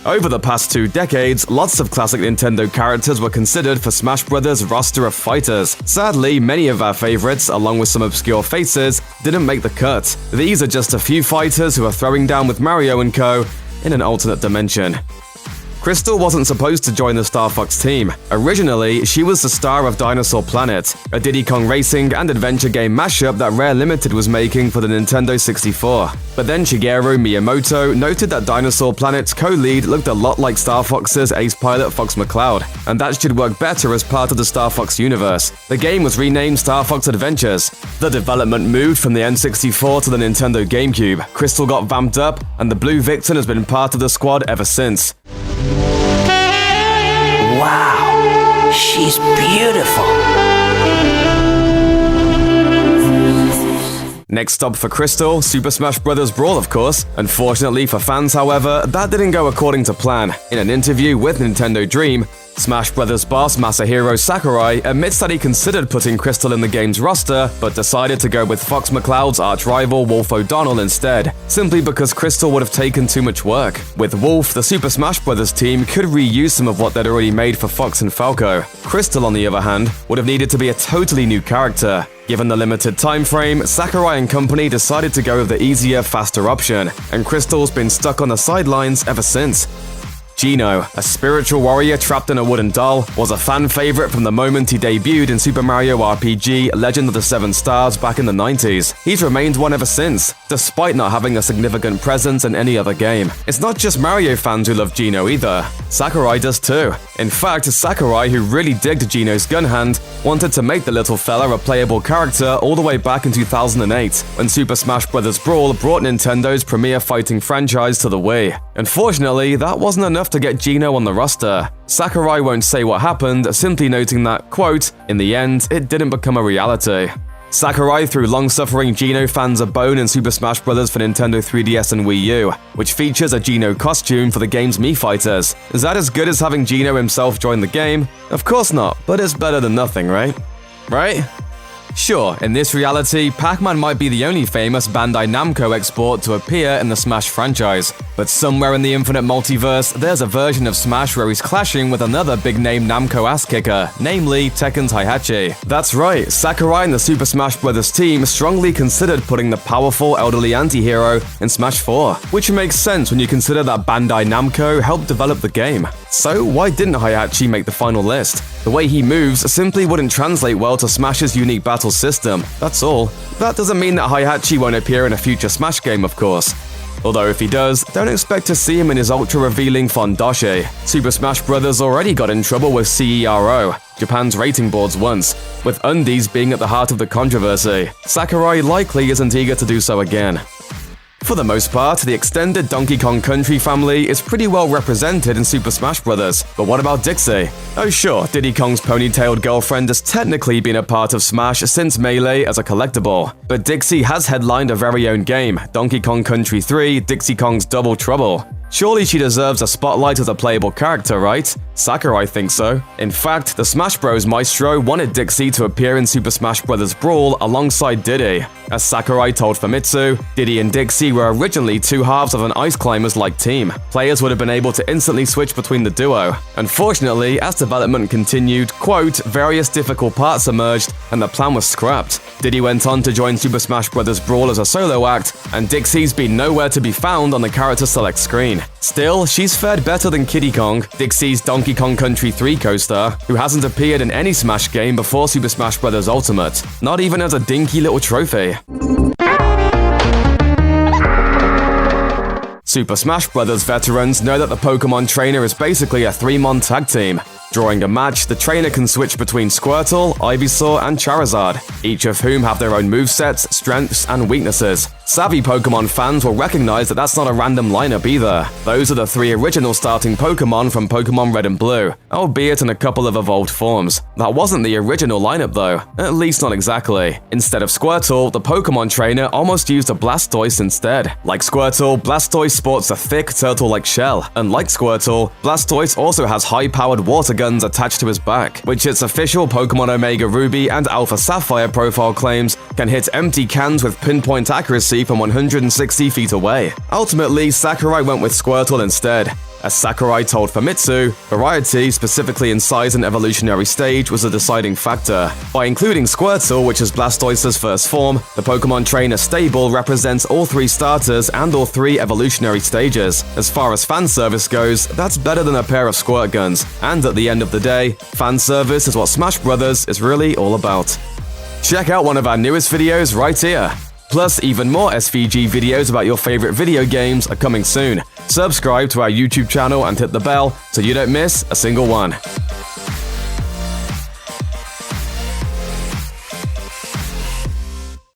Over the past 2 decades, lots of classic Nintendo characters were considered for Smash Bros. Roster of fighters. Sadly, many of our favorites, along with some obscure faces, didn't make the cut. These are just a few fighters who are throwing down with Mario & Co. in an alternate dimension. Krystal wasn't supposed to join the Star Fox team. Originally, she was the star of Dinosaur Planet, a Diddy Kong racing and adventure game mashup that Rare Limited was making for the Nintendo 64. But then Shigeru Miyamoto noted that Dinosaur Planet's co-lead looked a lot like Star Fox's ace pilot Fox McCloud, and that should work better as part of the Star Fox universe. The game was renamed Star Fox Adventures. The development moved from the N64 to the Nintendo GameCube. Krystal got vamped up, and the Blue Vixen has been part of the squad ever since. Wow, she's beautiful. Next up for Krystal, Super Smash Bros. Brawl, of course. Unfortunately for fans, however, that didn't go according to plan. In an interview with Nintendo Dream, Smash Bros. Boss Masahiro Sakurai admits that he considered putting Krystal in the game's roster, but decided to go with Fox McCloud's arch-rival Wolf O'Donnell instead, simply because Krystal would have taken too much work. With Wolf, the Super Smash Bros. Team could reuse some of what they'd already made for Fox and Falco. Krystal, on the other hand, would have needed to be a totally new character. Given the limited time frame, Sakurai and company decided to go with the easier, faster option, and Krystal's been stuck on the sidelines ever since. Geno, a spiritual warrior trapped in a wooden doll, was a fan favorite from the moment he debuted in Super Mario RPG Legend of the Seven Stars back in the 90s. He's remained one ever since, despite not having a significant presence in any other game. It's not just Mario fans who love Geno either. Sakurai does too. In fact, Sakurai, who really digged Geno's gun hand, wanted to make the little fella a playable character all the way back in 2008, when Super Smash Bros. Brawl brought Nintendo's premier fighting franchise to the Wii. Unfortunately, that wasn't enough to get Geno on the roster. Sakurai won't say what happened, simply noting that, quote, "In the end, it didn't become a reality." Sakurai threw long-suffering Geno fans a bone in Super Smash Bros. For Nintendo 3DS and Wii U, which features a Geno costume for the game's Mii fighters. Is that as good as having Geno himself join the game? Of course not, but it's better than nothing, right? Right? Sure, in this reality, Pac-Man might be the only famous Bandai Namco export to appear in the Smash franchise. But somewhere in the infinite multiverse, there's a version of Smash where he's clashing with another big-name Namco ass-kicker, namely Tekken's Heihachi. That's right, Sakurai and the Super Smash Bros. Team strongly considered putting the powerful elderly anti-hero in Smash 4, which makes sense when you consider that Bandai Namco helped develop the game. So why didn't Heihachi make the final list? The way he moves simply wouldn't translate well to Smash's unique battle system, that's all. That doesn't mean that Heihachi won't appear in a future Smash game, of course. Although if he does, don't expect to see him in his ultra-revealing Fondoshe. Super Smash Bros. Already got in trouble with CERO, Japan's rating boards once, with undies being at the heart of the controversy. Sakurai likely isn't eager to do so again. For the most part, the extended Donkey Kong Country family is pretty well represented in Super Smash Bros. But what about Dixie? Oh sure, Diddy Kong's ponytailed girlfriend has technically been a part of Smash since Melee as a collectible. But Dixie has headlined a very own game, Donkey Kong Country 3 Dixie Kong's Double Trouble. Surely she deserves a spotlight as a playable character, right? Sakurai thinks so. In fact, the Smash Bros. Maestro wanted Dixie to appear in Super Smash Bros. Brawl alongside Diddy. As Sakurai told Famitsu, Diddy and Dixie were originally two halves of an Ice Climbers-like team. Players would have been able to instantly switch between the duo. Unfortunately, as development continued, quote, various difficult parts emerged and the plan was scrapped. Diddy went on to join Super Smash Bros. Brawl as a solo act, and Dixie's been nowhere to be found on the character select screen. Still, she's fared better than Kiddy Kong, Dixie's Donkey Kong Country 3 co-star, who hasn't appeared in any Smash game before Super Smash Bros. Ultimate, not even as a dinky little trophy. Super Smash Bros. Veterans know that the Pokémon trainer is basically a 3-mon tag team. During a match, the trainer can switch between Squirtle, Ivysaur, and Charizard, each of whom have their own movesets, strengths, and weaknesses. Savvy Pokémon fans will recognize that that's not a random lineup either. Those are the 3 original starting Pokémon from Pokémon Red and Blue, albeit in a couple of evolved forms. That wasn't the original lineup though, at least not exactly. Instead of Squirtle, the Pokémon trainer almost used a Blastoise instead. Like Squirtle, Blastoise sports a thick turtle-like shell. Unlike Squirtle, Blastoise also has high-powered water guns attached to his back, which its official Pokémon Omega Ruby and Alpha Sapphire profile claims can hit empty cans with pinpoint accuracy from 160 feet away. Ultimately, Sakurai went with Squirtle instead. As Sakurai told Famitsu, variety, specifically in size and evolutionary stage, was a deciding factor. By including Squirtle, which is Blastoise's first form, the Pokemon Trainer stable represents all 3 starters and all 3 evolutionary stages. As far as fan service goes, that's better than a pair of squirt guns. And at the end of the day, fan service is what Smash Bros. Is really all about. Check out one of our newest videos right here. Plus, even more SVG videos about your favorite video games are coming soon. Subscribe to our YouTube channel and hit the bell so you don't miss a single one.